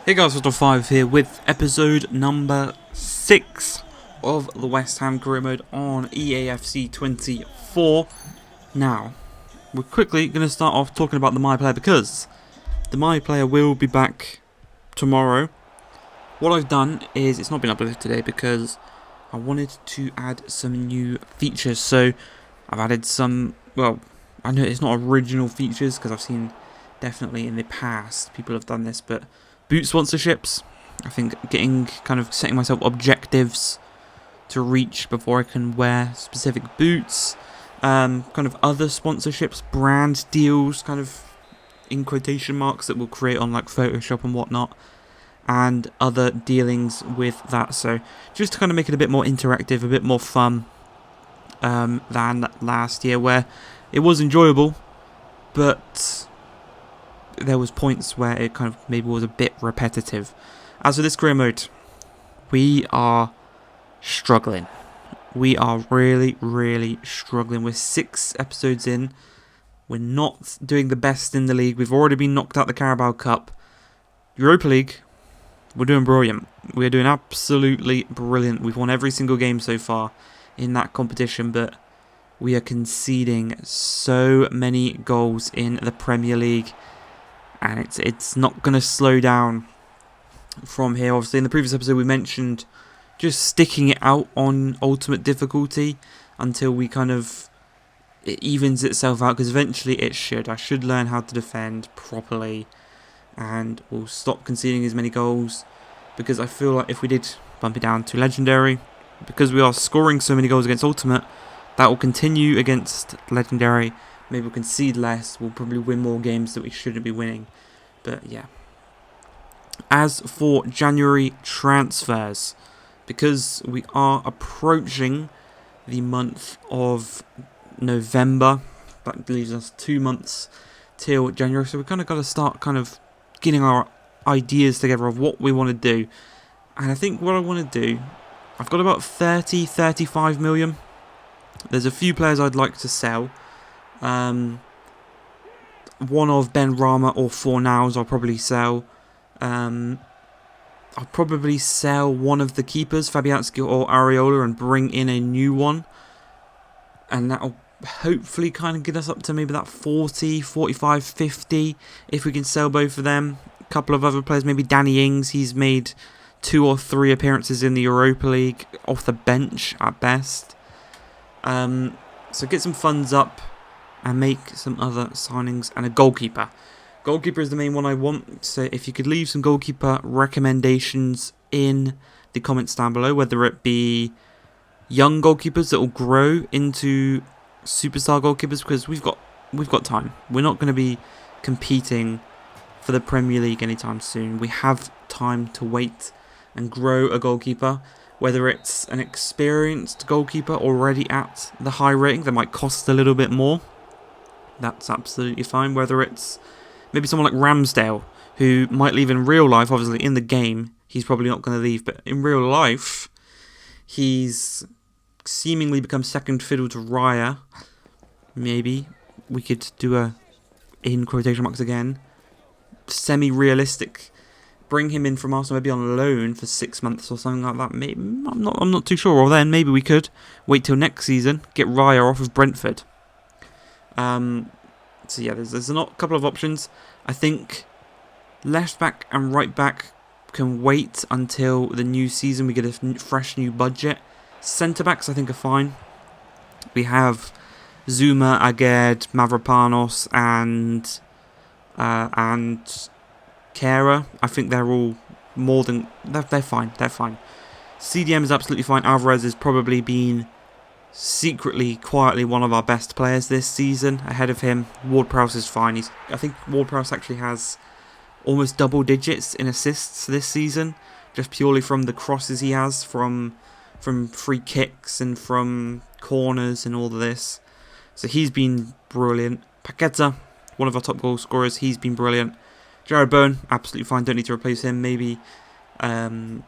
Hey guys, Hostel 5 here with episode number 6 of the West Ham career mode on EAFC 24. Now, we're quickly going to start off talking about the My Player because the My Player will be back tomorrow. What I've done is, it's not been uploaded today because I wanted to add some new features. So, I've added some, well, I know it's not original features because I've seen definitely in the past people have done this, but boot sponsorships. I think setting myself objectives to reach before I can wear specific boots. Kind of other sponsorships, brand deals, kind of in quotation marks that we'll create on like Photoshop and whatnot, and other dealings with that. So just to kind of make it a bit more interactive, a bit more fun than last year, where it was enjoyable, but there was points where it kind of maybe was a bit repetitive. As for this career mode, we are struggling. We are really struggling. We're 6 episodes in. We're not doing the best in the league. We've already been knocked out the Carabao Cup. Europa League, we're doing brilliant. We're doing absolutely brilliant. We've won every single game so far in that competition, but we are conceding so many goals in the Premier League. And it's not going to slow down from here. Obviously, in the previous episode, we mentioned just sticking it out on ultimate difficulty until we it evens itself out, because eventually it should. I should learn how to defend properly, and we'll stop conceding as many goals, because I feel like if we did bump it down to legendary, because we are scoring so many goals against ultimate, that will continue against legendary. Maybe we'll concede less, we'll probably win more games that we shouldn't be winning. But yeah. As for January transfers, because we are approaching the month of November, that leaves us 2 months till January, so we've got to start getting our ideas together of what we want to do. And I think what I want to do, I've got about 35 million. There's a few players I'd like to sell. One of Ben Rama or Fornals I'll probably sell. I'll probably sell one of the keepers, Fabianski or Areola, and bring in a new one. And that'll hopefully kind of get us up to maybe that 40, 45, 50 if we can sell both of them. A couple of other players, maybe Danny Ings, he's made 2 or 3 appearances in the Europa League, off the bench at best. So get some funds up and make some other signings, and a goalkeeper. Goalkeeper is the main one I want, so if you could leave some goalkeeper recommendations in the comments down below, whether it be young goalkeepers that will grow into superstar goalkeepers, because we've got time. We're not going to be competing for the Premier League anytime soon. We have time to wait and grow a goalkeeper, whether it's an experienced goalkeeper already at the high rating that might cost a little bit more. That's absolutely fine. Whether it's maybe someone like Ramsdale, who might leave in real life. Obviously, in the game, he's probably not going to leave. But in real life, he's seemingly become second fiddle to Raya. Maybe we could do a, in quotation marks again, semi-realistic. Bring him in from Arsenal, maybe on loan for 6 months or something like that. Maybe I'm not too sure. Or then maybe we could wait till next season, get Raya off of Brentford. So yeah, there's a couple of options. I think left back and right back can wait until the new season. We get a fresh new budget. Centre backs I think are fine. We have Zuma, Aged, Mavropanos, and Kera. I think they're all more than they're fine. They're fine. CDM is absolutely fine. Alvarez has probably been secretly, quietly one of our best players this season. Ahead of him, Ward-Prowse is fine. I think Ward-Prowse actually has almost double digits in assists this season, just purely from the crosses he has from free kicks and from corners and all of this. So he's been brilliant. Paqueta, one of our top goal scorers, he's been brilliant. Jared Bowen, absolutely fine. Don't need to replace him. Maybe no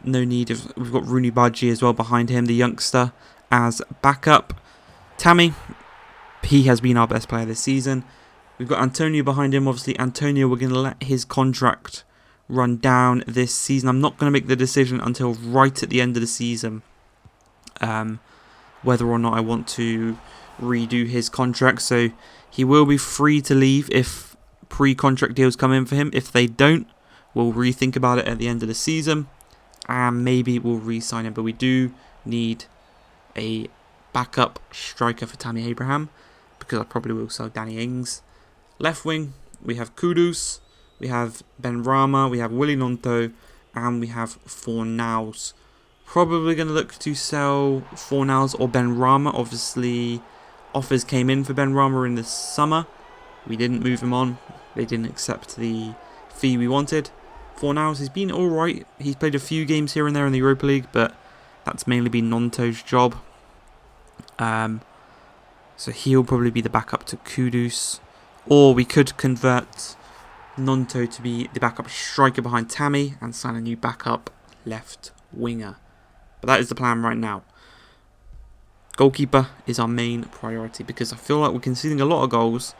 need of. We've got Rooney Badji as well behind him, the youngster, as backup. Tammy, he has been our best player this season. We've got Antonio behind him. Obviously, Antonio, we're going to let his contract run down this season. I'm not going to make the decision until right at the end of the season whether or not I want to redo his contract. So he will be free to leave if pre-contract deals come in for him. If they don't, we'll rethink about it at the end of the season and maybe we'll re-sign him. But we do need a backup striker for Tammy Abraham because I probably will sell Danny Ings. Left wing, we have Kudus, we have Ben Rama, we have Willie Nonto, and we have Fornals. Probably going to look to sell Fornals or Ben Rama. Obviously, offers came in for Ben Rama in the summer. We didn't move him on. They didn't accept the fee we wanted. Fornals has been alright. He's played a few games here and there in the Europa League, but that's mainly been Nonto's job. So he'll probably be the backup to Kudus. Or we could convert Nonto to be the backup striker behind Tammy and sign a new backup left winger. But that is the plan right now. Goalkeeper is our main priority because I feel like we're conceding a lot of goals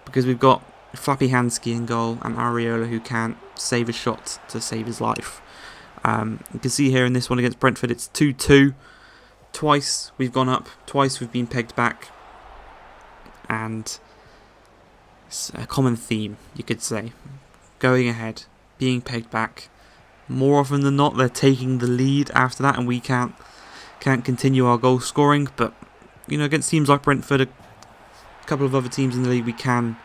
because we've got Flappy Hansky in goal and Areola who can't save a shot to save his life. You can see here in this one against Brentford it's 2-2. Twice we've gone up, twice we've been pegged back. And it's a common theme, you could say. Going ahead, being pegged back. More often than not, they're taking the lead after that, and we can't continue our goal scoring. But you know, against teams like Brentford, a couple of other teams in the league, we can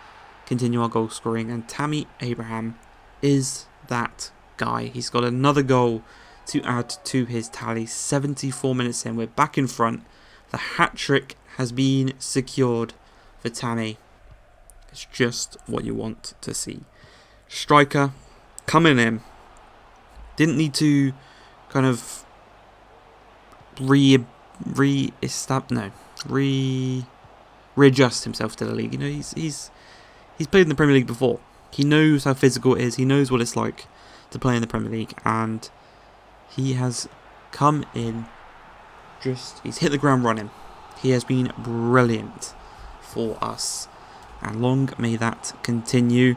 continue our goal scoring. And Tammy Abraham is that guy. He's got another goal to add to his tally. 74 minutes in, we're back in front. The hat trick has been secured for Tammy. It's just what you want to see. Striker coming in. Didn't need to kind of readjust himself to the league. You know, he's played in the Premier League before. He knows how physical it is. He knows what it's like to play in the Premier League, and he has come in. He's hit the ground running. He has been brilliant for us, and long may that continue.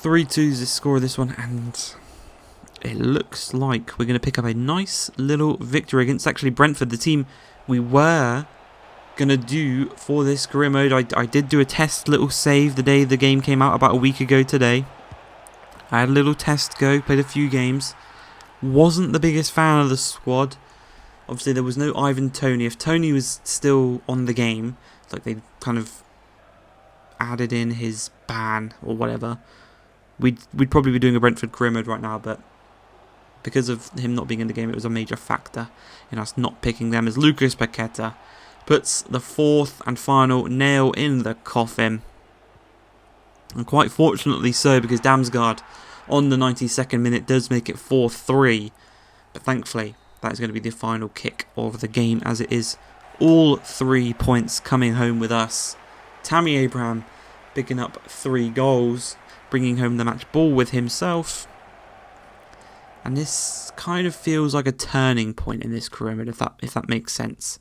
3-2 is the score of this one, and it looks like we're going to pick up a nice little victory against actually Brentford, the team we were going to do for this career mode. I did do a test little save the day the game came out about a week ago today. I had a little test go, played a few games. Wasn't the biggest fan of the squad. Obviously there was no Ivan Toney. If Toney was still on the game, it's like they kind of added in his ban or whatever, we'd probably be doing a Brentford career mode right now, but because of him not being in the game, it was a major factor in us not picking them, as Lucas Paqueta puts the fourth and final nail in the coffin. And quite fortunately so, because Damsgaard on the 92nd minute does make it 4-3. But thankfully, that is going to be the final kick of the game, as it is all 3 points coming home with us. Tammy Abraham picking up 3 goals, bringing home the match ball with himself. And this kind of feels like a turning point in this career mode, if that makes sense.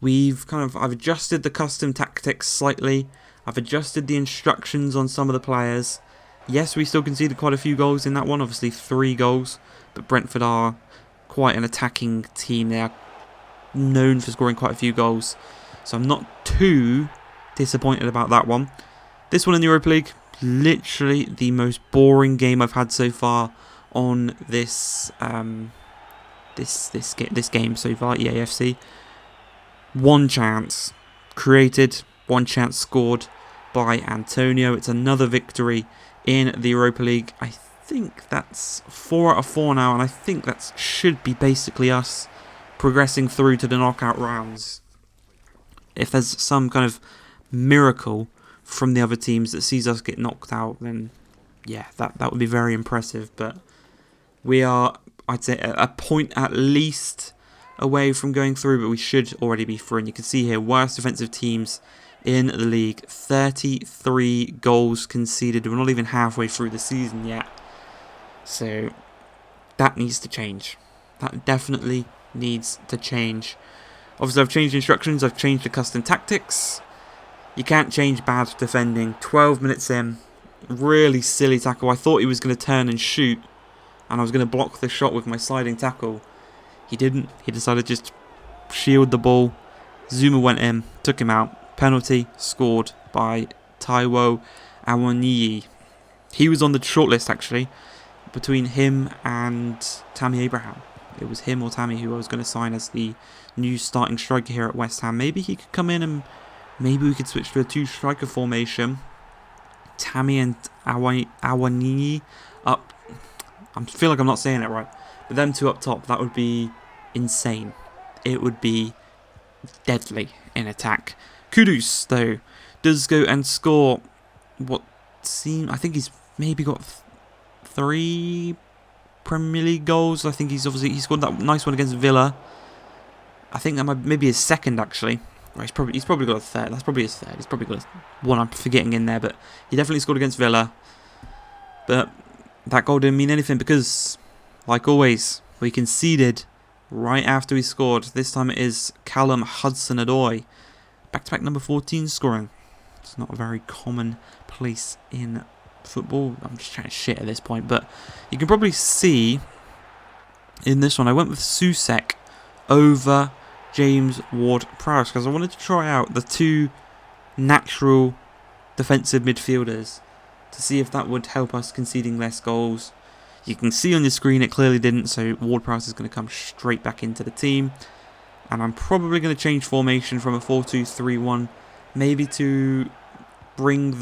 I've adjusted the custom tactics slightly. I've adjusted the instructions on some of the players. Yes, we still conceded quite a few goals in that one, obviously 3 goals. But Brentford are quite an attacking team. They are known for scoring quite a few goals. So I'm not too disappointed about that one. This one in the Europa League, literally the most boring game I've had so far on this this game so far, EAFC. 1 chance created, 1 chance scored by Antonio. It's another victory in the Europa League. I think that's 4 out of 4 now, and I think that should be basically us progressing through to the knockout rounds. If there's some kind of miracle from the other teams that sees us get knocked out, then yeah, that would be very impressive. But we are, I'd say, a point at least away from going through, but we should already be through. And you can see here, worst defensive teams in the league, 33 goals conceded. We're not even halfway through the season yet. So that needs to change. That definitely needs to change. Obviously, I've changed instructions. I've changed the custom tactics. You can't change bad defending 12 minutes in Really silly tackle. I thought he was going to turn and shoot, and I was going to block the shot with my sliding tackle. He didn't. He decided to just shield the ball. Zuma went in, took him out. Penalty scored by Taiwo Awoniyi. He was on the shortlist, actually, between him and Tammy Abraham. It was him or Tammy who I was going to sign as the new starting striker here at West Ham. Maybe he could come in and maybe we could switch to a two-striker formation. Tammy and Awoniyi up. I feel like I'm not saying it right. But them two up top, that would be insane. It would be deadly in attack. Kudus, though, does go and score what seems... I think he's maybe got 3 Premier League goals. I think he scored that nice one against Villa. I think that might maybe his second, actually. Well, he's probably got a third. That's probably his third. He's probably got one I'm forgetting in there, but he definitely scored against Villa. But that goal didn't mean anything because, like always, we conceded right after we scored. This time it is Callum Hudson-Odoi, back-to-back number 14 scoring. It's not a very common place in football. I'm just trying to shit at this point, but you can probably see in this one I went with Susek over James Ward-Prowse because I wanted to try out the two natural defensive midfielders to see if that would help us conceding less goals. You can see on your screen it clearly didn't, so Ward-Prowse is going to come straight back into the team. And I'm probably going to change formation from a 4-2-3-1, maybe to bring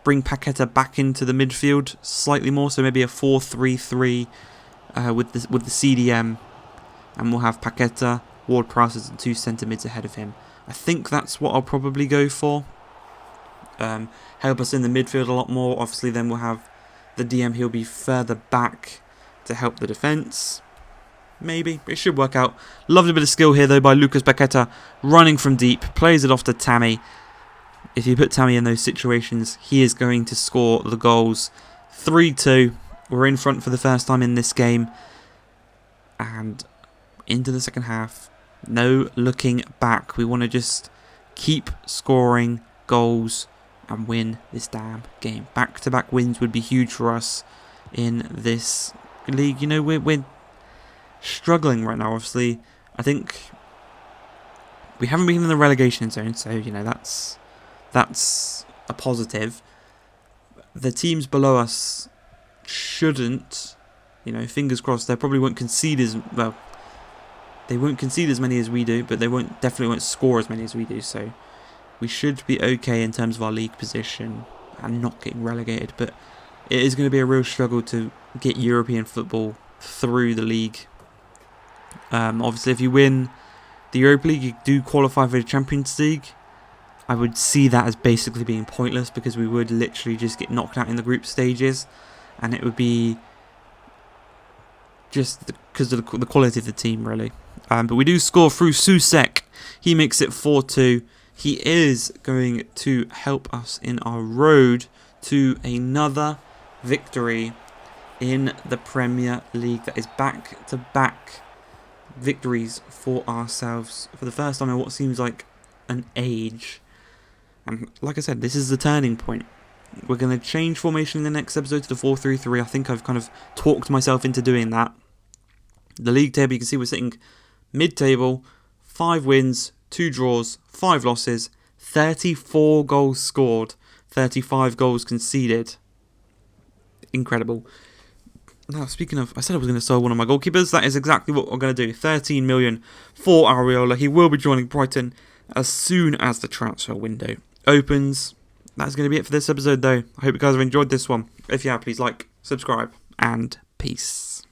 Paqueta back into the midfield slightly more, so maybe a 4-3-3 with the CDM, and we'll have Paqueta, Ward-Prowse as the 2 centre mids ahead of him. I think that's what I'll probably go for. Help us in the midfield a lot more. Obviously, then we'll have the DM. He'll be further back to help the defence. Maybe. It should work out. Lovely bit of skill here, though, by Lucas Paqueta. Running from deep. Plays it off to Tammy. If you put Tammy in those situations, he is going to score the goals. 3-2. We're in front for the first time in this game. And into the second half. No looking back. We want to just keep scoring goals and win this damn game. Back-to-back wins would be huge for us in this league. You know, we're struggling right now, obviously. I think we haven't been in the relegation zone, so, you know, that's a positive. The teams below us shouldn't, you know, fingers crossed, they probably won't concede as, well, they won't concede as many as we do, but they definitely won't score as many as we do, so we should be okay in terms of our league position and not getting relegated, but it is going to be a real struggle to get European football through the league. Obviously, if you win the Europa League, you do qualify for the Champions League. I would see that as basically being pointless because we would literally just get knocked out in the group stages, and it would be just because of the quality of the team, really. But we do score through Susek. He makes it 4-2. He is going to help us in our road to another victory in the Premier League. That is back-to-back victories for ourselves for the first time in what seems like an age. And like I said, this is the turning point. We're going to change formation in the next episode to the 4-3-3. I think I've kind of talked myself into doing that. The league table, you can see we're sitting mid-table, 5 wins, 2 draws, 5 losses, 34 goals scored, 35 goals conceded. Incredible. Now, speaking of, I said I was going to sell one of my goalkeepers. That is exactly what we're going to do. 13 million for Areola. He will be joining Brighton as soon as the transfer window opens. That's going to be it for this episode, though. I hope you guys have enjoyed this one. If you have, please like, subscribe, and peace.